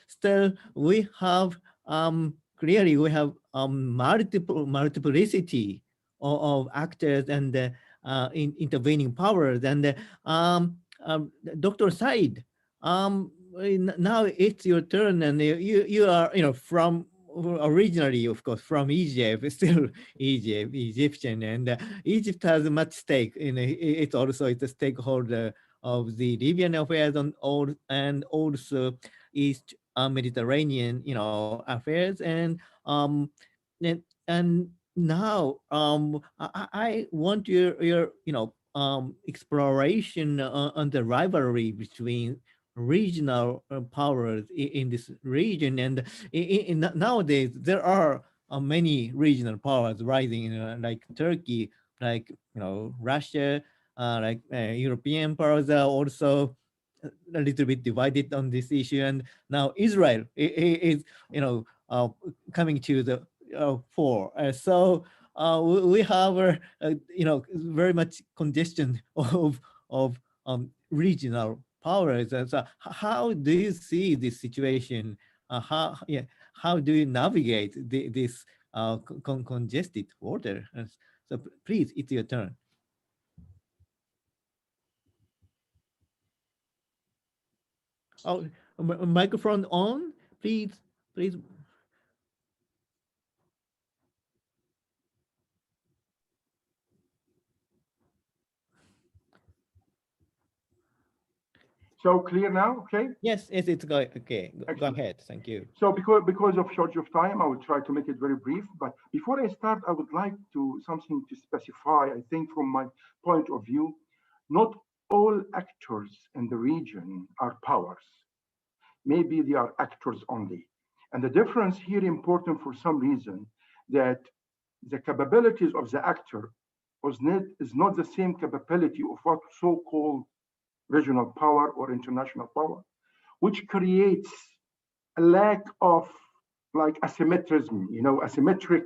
still we have clearly we have multiplicity of actors and intervening powers. And Dr. Said, now it's your turn, and you are from originally, of course, from Egypt, still Egyptian, and Egypt has much stake in it. It's also it's a stakeholder of the Libyan affairs and also East Mediterranean, affairs, and now I want your exploration on the rivalry between regional powers in this region. And nowadays there are many regional powers rising, like Turkey, like Russia, like European powers are also a little bit divided on this issue. And now Israel is coming to the fore. We have very much congestion of regional powers. And so how do you see this situation? How do you navigate this congested water? So please, it's your turn. Oh, microphone on, please, please. So clear now, okay? Yes, it's going, okay, go ahead, thank you. So because of shortage of time, I will try to make it very brief. But before I start, I would like something to specify. I think from my point of view, not all actors in the region are powers. Maybe they are actors only. And the difference here important for some reason that the capabilities of the actor is not the same capability of what so-called regional power or international power, which creates a lack of like asymmetrism, asymmetric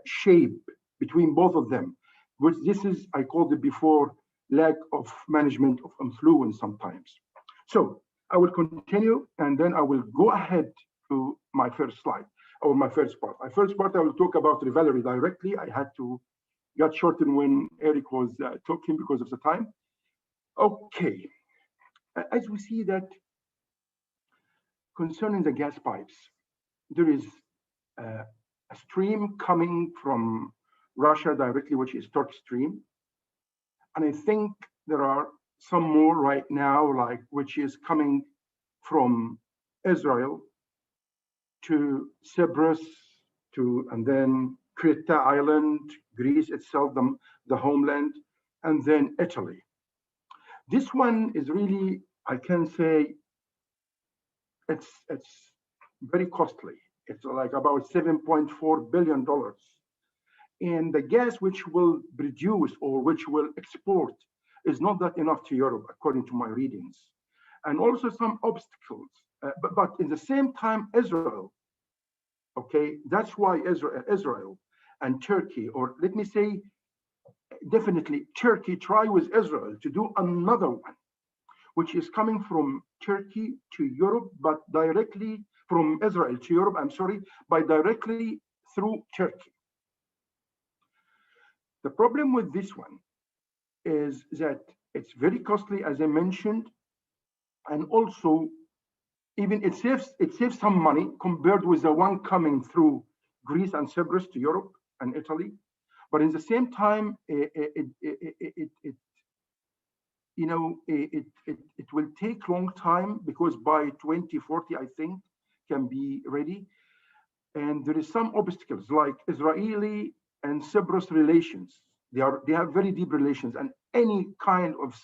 shape between both of them, which this is, I called it before, lack of management of influence sometimes. So I will continue and then I will go ahead to my first slide or my first part. My first part, I will talk about rivalry directly. I had to get shortened when Eric was talking because of the time. Okay, as we see that concerning the gas pipes, there is a stream coming from Russia directly, which is Turk Stream. And I think there are some more right now, like which is coming from Israel to Cyprus, and then Crete Island, Greece itself, the homeland, and then Italy. This one is really, I can say, it's very costly. It's like about $7.4 billion. And the gas which will produce or which will export is not that enough to Europe, according to my readings. And also some obstacles. But in the same time, Israel, okay, that's why Israel and Turkey, or let me say, definitely Turkey try with Israel to do another one, which is coming from Turkey to Europe, but directly from Israel to Europe, I'm sorry, by directly through Turkey. The problem with this one is that it's very costly, as I mentioned, and also even it saves some money compared with the one coming through Greece and Cyprus to Europe and Italy. But in the same time, it will take long time because by 2040, I think, can be ready. And there is some obstacles like Israeli and Cyprus relations. They have very deep relations, and any kind of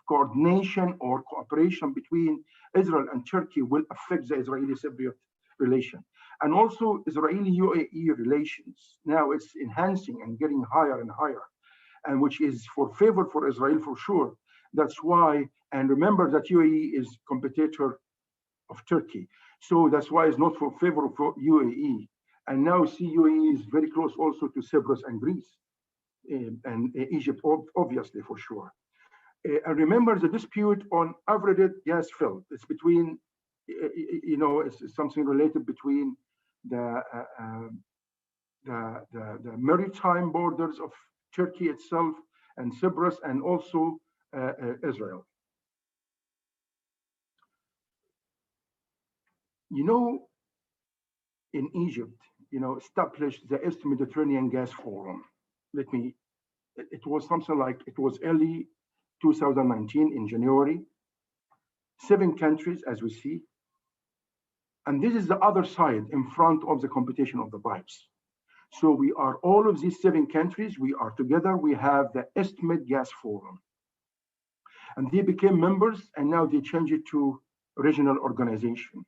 coordination or cooperation between Israel and Turkey will affect the Israeli-Cypriot relation. And also Israeli-UAE relations. Now it's enhancing and getting higher and higher, and which is for favor for Israel for sure. That's why, and remember that UAE is competitor of Turkey. So that's why it's not for favor for UAE. And now UAE is very close also to Cyprus and Greece and Egypt, obviously for sure. I remember the dispute on average gas field. It's between, it's something related between the maritime borders of Turkey itself and Cyprus, and also Israel. In Egypt, established the East Mediterranean Gas Forum. It was something like, it was early 2019 in January. 7 countries, as we see. And this is the other side in front of the competition of the pipes. So we are, all of these 7 countries, we are together, we have the East Med Gas Forum. And they became members, and now they change it to regional organization.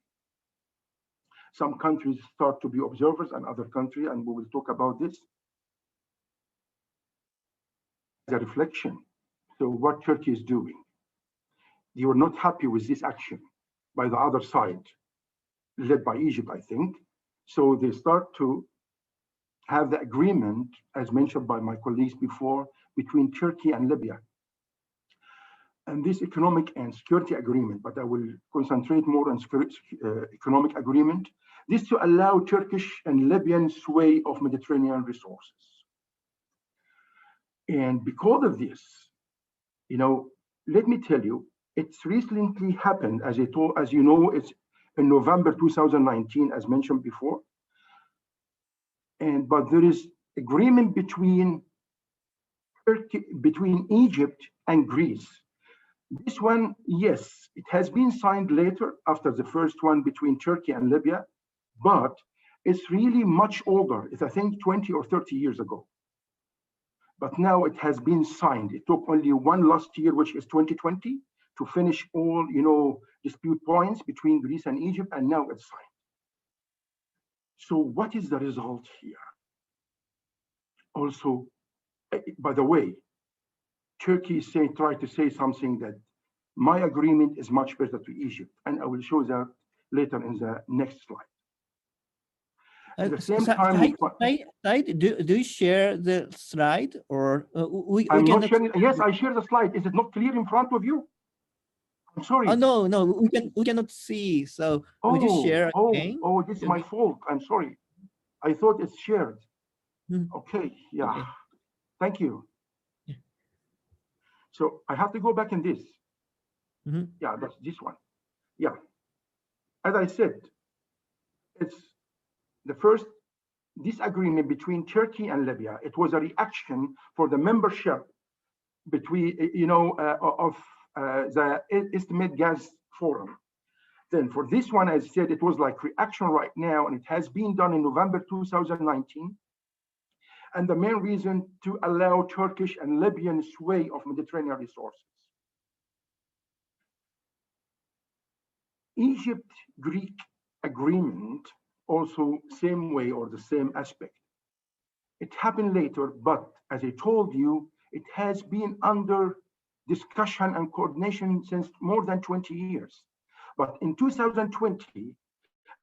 Some countries start to be observers, and other countries, and we will talk about this. The reflection. So what Turkey is doing. They were not happy with this action by the other side, led by Egypt, I think. So they start to have the agreement, as mentioned by my colleagues before, between Turkey and Libya. And this economic and security agreement, but I will concentrate more on economic agreement, this to allow Turkish and Libyan sway of Mediterranean resources. And because of this, let me tell you, it's recently happened, as you know, it's in November 2019, as mentioned before. But there is agreement between Egypt and Greece. This one, yes, it has been signed later after the first one between Turkey and Libya, but it's really much older. It's, I think, 20 or 30 years ago. But now it has been signed. It took only one last year, which is 2020, to finish all, dispute points between Greece and Egypt, and now it's signed. So what is the result here? Also, by the way, Turkey tried to say something that my agreement is much better to Egypt, and I will show that later in the next slide. At the same time, do you share the slide, or I'm not sharing? Yes, I share the slide. Is it not clear in front of you? I'm sorry. Oh no, we cannot see. So would you share again? Oh, this is my fault. I'm sorry. I thought it's shared. Okay, yeah. Okay. Thank you. Yeah. So I have to go back in this. Yeah, that's this one. Yeah. As I said, it's the first disagreement between Turkey and Libya. It was a reaction for the membership between, of the East Med Gas Forum. Then for this one, as I said, it was like reaction right now, and it has been done in November 2019. And the main reason to allow Turkish and Libyan sway of Mediterranean resources. Egypt-Greek agreement, also same way or the same aspect. It happened later, but as I told you, it has been under discussion and coordination since more than 20 years. But in 2020,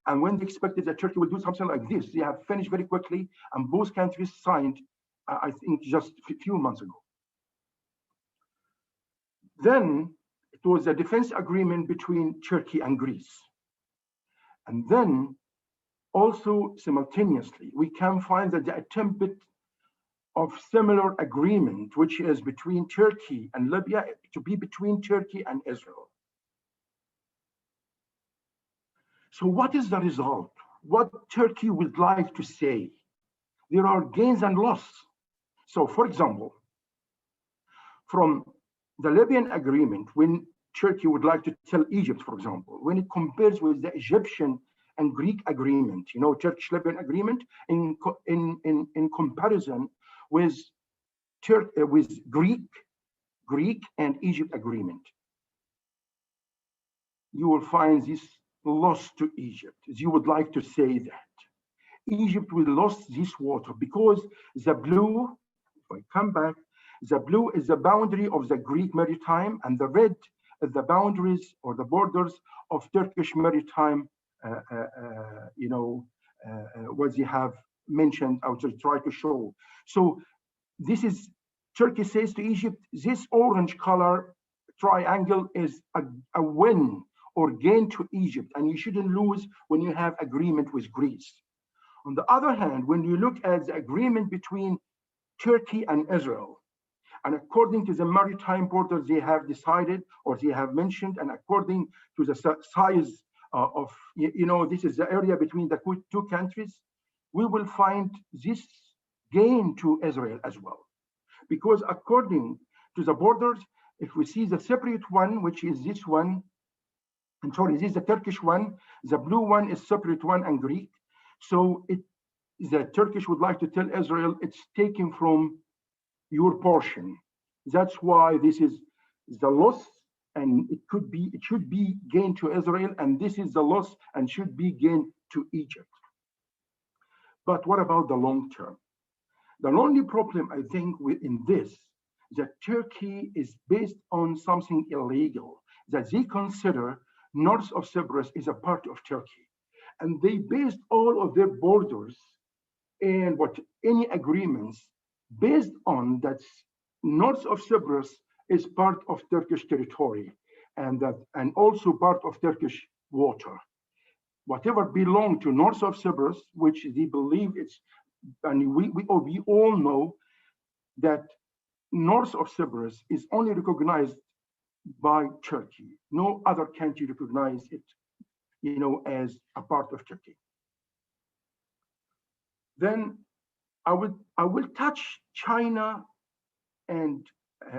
and when they expected that Turkey would do something like this, they have finished very quickly, and both countries signed, I think, just a few months ago. Then it was a defense agreement between Turkey and Greece. And then also simultaneously, we can find that the attempt of similar agreement, which is between Turkey and Libya, to be between Turkey and Israel. So what is the result? What Turkey would like to say? There are gains and losses. So for example, from the Libyan agreement, when Turkey would like to tell Egypt, for example, when it compares with the Egyptian and Greek agreement, Turkish-Libyan agreement, in comparison with Greek and Egypt agreement, you will find this loss to Egypt. You would like to say that Egypt will lose this water because the blue, if I come back, the blue is the boundary of the Greek maritime, and the red is the boundaries or the borders of Turkish maritime, what they have mentioned, I will try to show. So this is, Turkey says to Egypt, this orange color triangle is a win or gain to Egypt, and you shouldn't lose when you have agreement with Greece. On the other hand, when you look at the agreement between Turkey and Israel, and according to the maritime borders they have decided or they have mentioned, and according to the size of, this is the area between the two countries, we will find this gain to Israel as well. Because according to the borders, if we see the separate one, which is this one, I'm sorry, this is the Turkish one, the blue one is separate one and Greek. So the Turkish would like to tell Israel it's taken from your portion. That's why this is the loss, and it should be gain to Israel, and this is the loss and should be gain to Egypt. But what about the long term? The only problem I think in this, that Turkey is based on something illegal, that they consider north of Cyprus is a part of Turkey. And they based all of their borders and any agreements based on that north of Cyprus is part of Turkish territory and also part of Turkish water. Whatever belong to north of Cyprus, which they believe it's, and we all know that north of Cyprus is only recognized by Turkey. No other country recognize it, as a part of Turkey. Then I will touch China and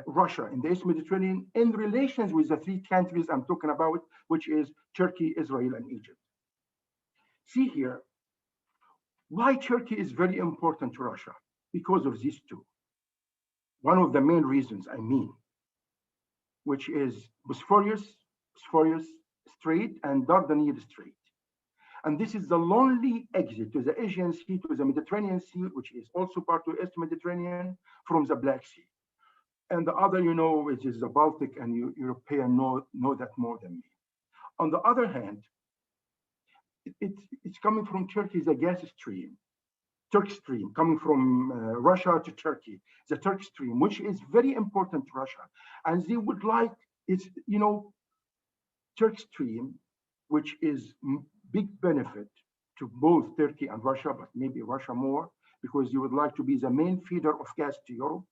Russia in the East Mediterranean in relations with the three countries I'm talking about, which is Turkey, Israel, and Egypt. See here, why Turkey is very important to Russia? Because of these two. One of the main reasons, which is Bosphorus Strait and Dardanelles Strait. And this is the only exit to the Aegean Sea, to the Mediterranean Sea, which is also part of the East Mediterranean, from the Black Sea. And the other, which is the Baltic, and Europeans know that more than me. On the other hand, it's coming from Turkey, the gas stream, Turkish stream, coming from Russia to Turkey, the Turkish stream, which is very important to Russia. And they would like, Turkish stream, which is big benefit to both Turkey and Russia, but maybe Russia more, because you would like to be the main feeder of gas to Europe,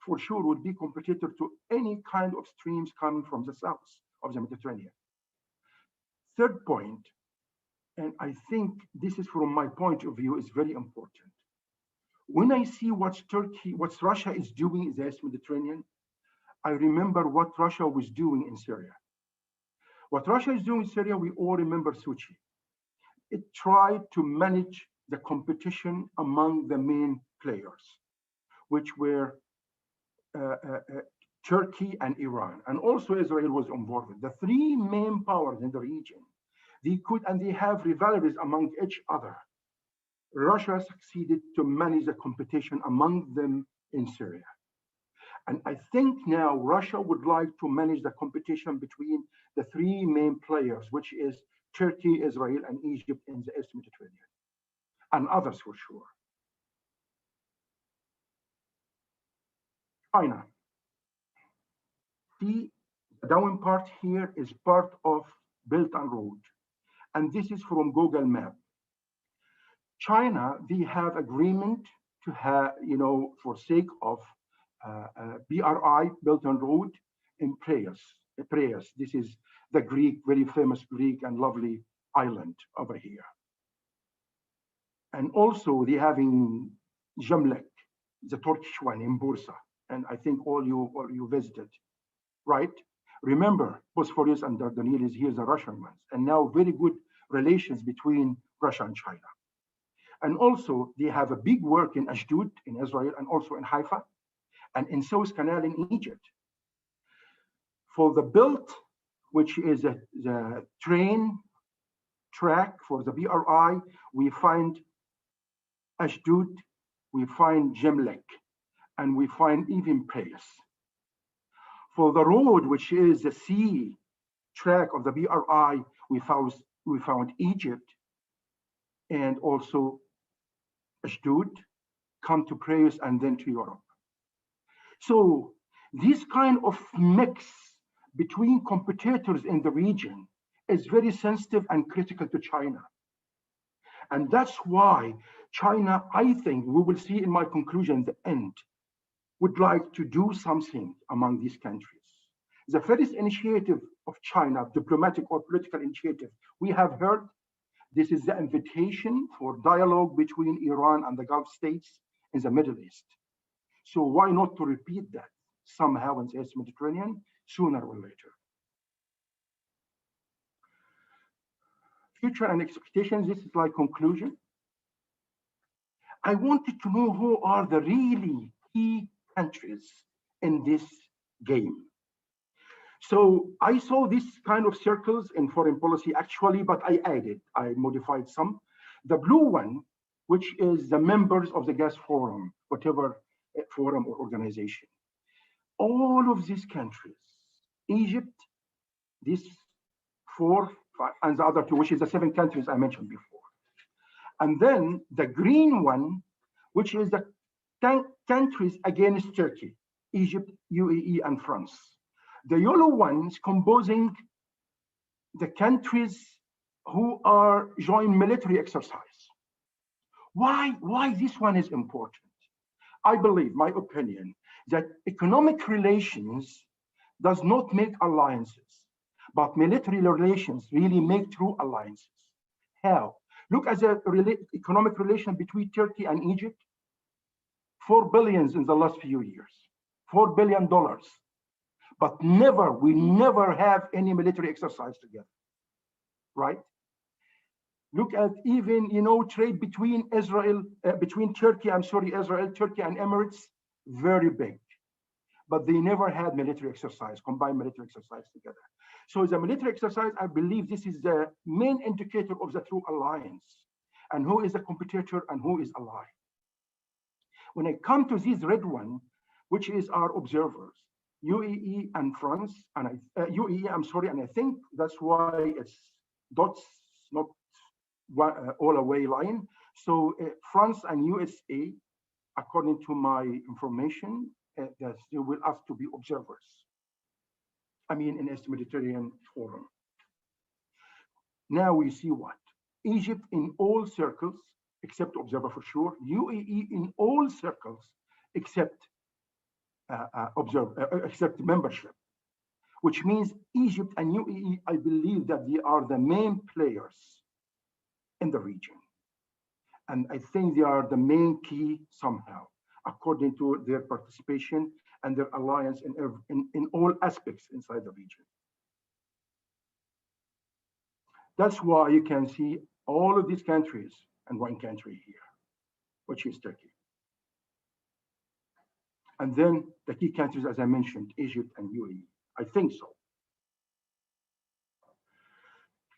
for sure would be competitor to any kind of streams coming from the south of the Mediterranean. Third point, and I think this is from my point of view, is very important. When I see what Russia is doing in the East Mediterranean, I remember what Russia was doing in Syria. What Russia is doing in Syria, we all remember Sochi. It tried to manage the competition among the main players, which were Turkey and Iran, and also Israel was involved. The three main powers in the region, they have rivalries among each other. Russia succeeded to manage the competition among them in Syria. And I think now Russia would like to manage the competition between the three main players, which is Turkey, Israel, and Egypt in the East Mediterranean, and others for sure. China. The down part here is part of Belt and Road. And this is from Google Map. China, they have agreement to have, for sake of BRI, Belt and Road, in Praeus. This is the very famous Greek and lovely island over here. And also they having Gemlek, the Turkish one in Bursa. And I think all you visited, right? Remember, Bosphorus and Dardanelles, here's the Russian ones. And now very good relations between Russia and China. And also they have a big work in Ashdod in Israel, and also in Haifa, and in Suez Canal in Egypt. For the belt, which is the train track for the BRI, we find Ashdod, we find Gemlek, and we find even Praeus. For the road, which is the sea track of the BRI, we found Egypt, and also Ashdod, come to Praeus, and then to Europe. So this kind of mix between competitors in the region is very sensitive and critical to China. And that's why China, I think, we will see in my conclusion, the end, would like to do something among these countries. The first initiative of China, diplomatic or political initiative, we have heard, this is the invitation for dialogue between Iran and the Gulf states in the Middle East. So why not to repeat that somehow in the East Mediterranean, sooner or later? Future and expectations, this is my conclusion. I wanted to know who are the really key countries in this game. So I saw this kind of circles in foreign policy actually, but I modified some. The blue one, which is the members of the gas forum, whatever forum or organization. All of these countries, Egypt, these 4, 5, and the other 2, which is the 7 countries I mentioned before. And then the green one, which is the countries against Turkey, Egypt, UAE, and France. The yellow ones composing the countries who are joint military exercise. Why this one is important? I believe, my opinion, that economic relations does not make alliances, but military relations really make true alliances. How? Look at the economic relation between Turkey and Egypt. $4 billion in the last few years, $4 billion. But we never have any military exercise together, right? Look at even, trade between Israel, Israel, Turkey and Emirates, very big. But they never had military exercise, combined military exercise together. So the military exercise, I believe this is the main indicator of the true alliance and who is a competitor and who is ally. When I come to this red one, which is our observers, UAE and France, and and I think that's why it's dots, not all away line. So France and USA, according to my information, that they will have to be observers. I mean, in East Mediterranean Forum. Now we see what? Egypt in all circles, except observer for sure. UAE in all circles, except except membership, which means Egypt and UAE, I believe that they are the main players in the region. And I think they are the main key somehow, according to their participation and their alliance in all aspects inside the region. That's why you can see all of these countries and one country here, which is Turkey. And then the key countries, as I mentioned, Egypt and UAE. I think so.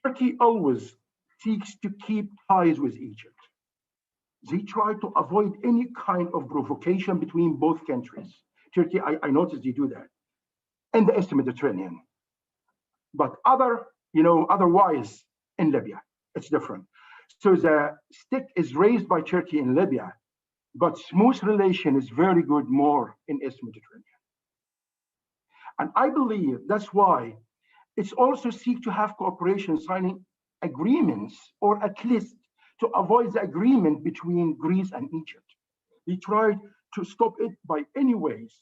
Turkey always seeks to keep ties with Egypt. They try to avoid any kind of provocation between both countries. Turkey, I noticed they do that. And the East Mediterranean. But otherwise in Libya, it's different. So the stick is raised by Turkey in Libya, but smooth relation is very good more in East Mediterranean. And I believe that's why it's also seek to have cooperation, signing agreements, or at least to avoid the agreement between Greece and Egypt. They tried to stop it by any ways,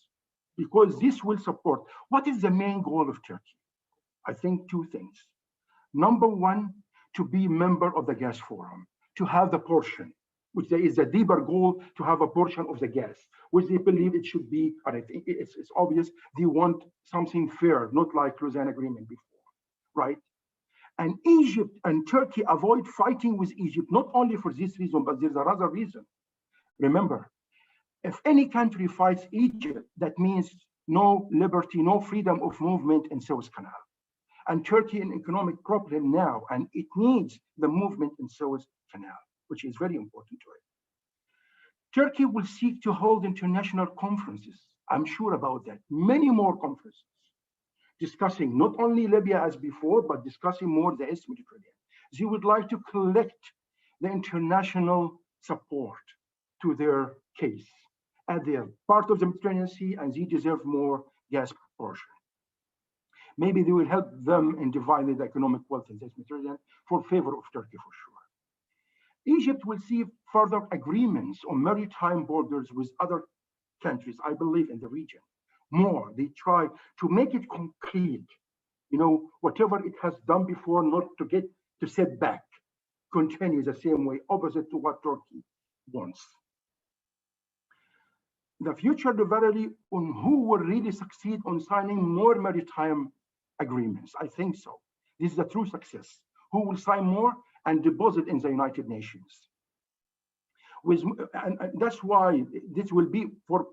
because this will support. What is the main goal of Turkey? I think 2 things. Number 1, to be member of the gas forum, to have the portion, which there is a deeper goal to have a portion of the gas, which they believe it should be, and I think it's obvious, they want something fair, not like Lausanne agreement before, right? And Egypt and Turkey avoid fighting with Egypt, not only for this reason, but there's another reason. Remember, if any country fights Egypt, that means no liberty, no freedom of movement in Suez Canal. And Turkey in economic problem now, and it needs the movement in Suez Canal, which is very important to it. Turkey will seek to hold international conferences. I'm sure about that. Many more conferences, discussing not only Libya as before, but discussing more the East Mediterranean. They would like to collect the international support to their case, as they are part of the Mediterranean Sea and they deserve more gas portion. Maybe they will help them in dividing the economic wealth in this Mediterranean for favor of Turkey for sure. Egypt will see further agreements on maritime borders with other countries, I believe, in the region. More, they try to make it concrete, whatever it has done before, not to get to set back, continue the same way, opposite to what Turkey wants. The future rivalry on who will really succeed on signing more maritime agreements. I think so. This is a true success. Who will sign more and deposit in the United Nations? And that's why this will be, but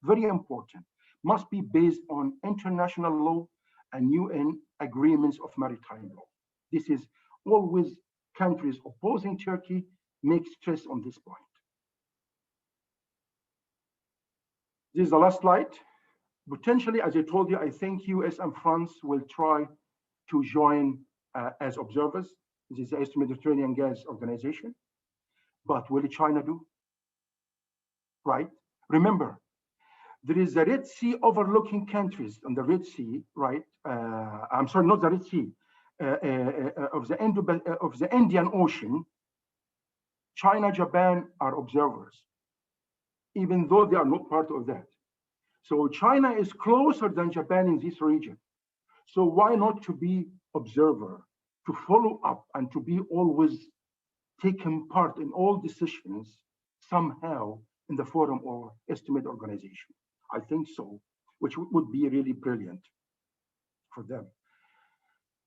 very important, must be based on international law and UN agreements of maritime law. This is always countries opposing Turkey make stress on this point. This is the last slide. Potentially, as I told you, I think US and France will try to join as observers. This is the East Mediterranean Gas Organization. But will China do? Right? Remember, there is the Red Sea overlooking countries on the Red Sea, right? I'm sorry, not the Red Sea, of the Indian Ocean. China, Japan are observers, even though they are not part of that. So China is closer than Japan in this region. So why not to be observer, to follow up and to be always taking part in all decisions somehow in the forum or estimate organization? I think so, which would be really brilliant for them.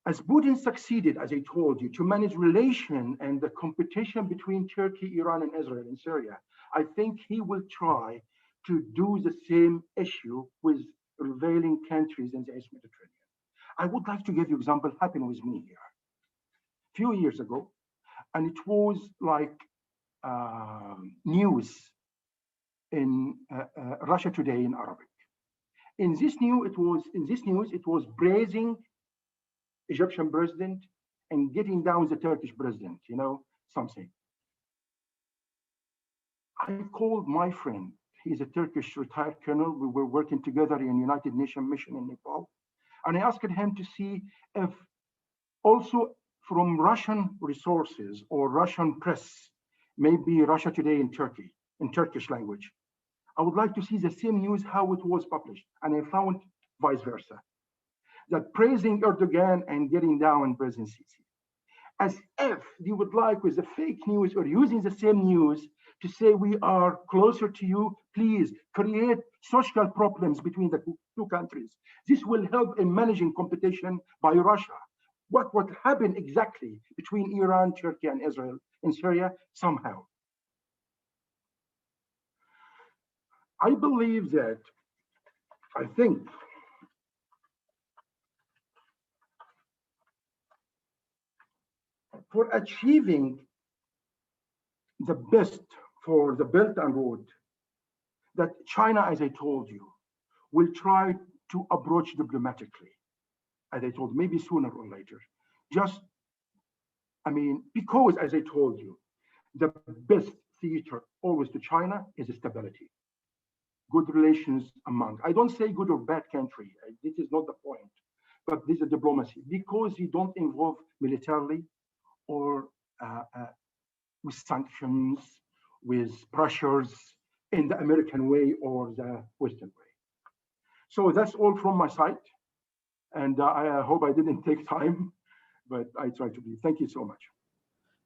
As Putin succeeded, as I told you, to manage relation and the competition between Turkey, Iran, and Israel in Syria, I think he will try to do the same issue with prevailing countries in the East Mediterranean. I would like to give you an example happened with me here a few years ago, and it was like news in Russia Today in Arabic. In this news, it was praising Egyptian president and getting down the Turkish president, something. I called my friend. He's a Turkish retired colonel. We were working together in United Nations mission in Nepal. And I asked him to see if also from Russian resources or Russian press, maybe Russia Today in Turkey, in Turkish language, I would like to see the same news, how it was published. And I found vice versa, that praising Erdogan and getting down President Sisi, as if they would like with the fake news or using the same news to say we are closer to you, please create social problems between the two countries. This will help in managing competition by Russia. What would happen exactly between Iran, Turkey, and Israel in Syria somehow? I believe that, I think, for achieving the best for the Belt and Road, that China, as I told you, will try to approach diplomatically, as I told, maybe sooner or later. Because, as I told you, the best theater always to China is stability, good relations among. I don't say good or bad country. This is not the point, but this is diplomacy, because you don't involve militarily or with sanctions, with pressures in the American way or the Western way. So that's all from my side. And I hope I didn't take time, but I tried to be. Thank you so much.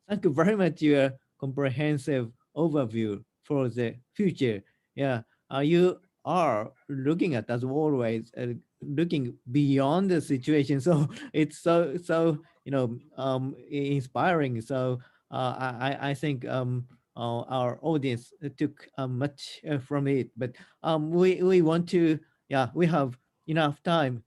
Thank you very much. Your comprehensive overview for the future. Yeah, you are looking at, as always, looking beyond the situation. So it's so inspiring. So I think our audience took much from it. But we want to, we have enough time